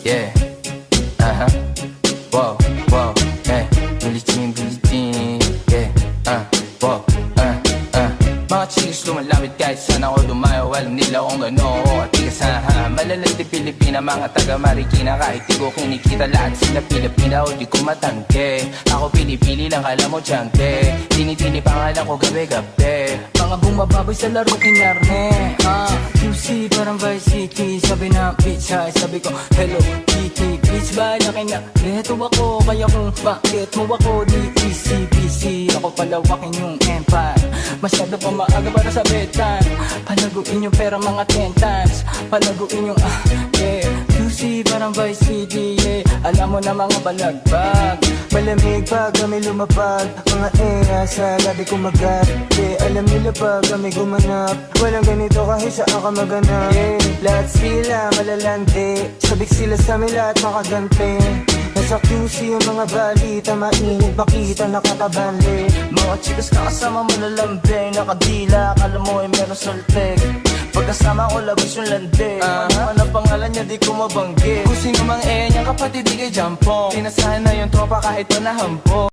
Yeah. Wow, wow, eh. Bilitin, bilitin. Yeah. Wow, mga chicks lumalapit kahit saan ako dumayo. Alam nila kung gano'n ako katigas, Malalandi Pilipina, mga taga Marikina. Kahit di ko kinikita, lahat sila Pilipina o di ko matangke. Ako pili-pili lang, kala mo tiyangke. Tini-tini pangalan ko gabi-gabi. Mga bumababoy sa laro kinarne, QC parang Vice City. Sabi na bitch hi, sabi ko hello Kitty. Bitch ba laki na reto ako, kaya kung bakit mo ako di easy-busy. Ako palawakin yung empire, masyado pa maaga para sa bedtime. Palaguin yung pera mga 10 times, palaguin yung yeah. QC parang Vice City, yeah. Alam mo na mga balagbag, Malamig pag kami lumapag, mga sa labi kumagat, yeah. Alam nila pag kami gumanap, walang ganito kahit saan ka maganap, yeah. Lahat sila malalante, sabik sila sa amin lahat makagante. Nasa QC yung mga balita, mainit makita nakatabali. Mga chicas na kasama mo na lambing, nakadila, akala mo ay meron salpeg. Pagkasama ko labas yung lande, ano ang pangalan niya di ko mabanggit. Kung sino mang niyang kapatid di kay Jampong. Sinasahan na yung tropa kahit pa nahampong.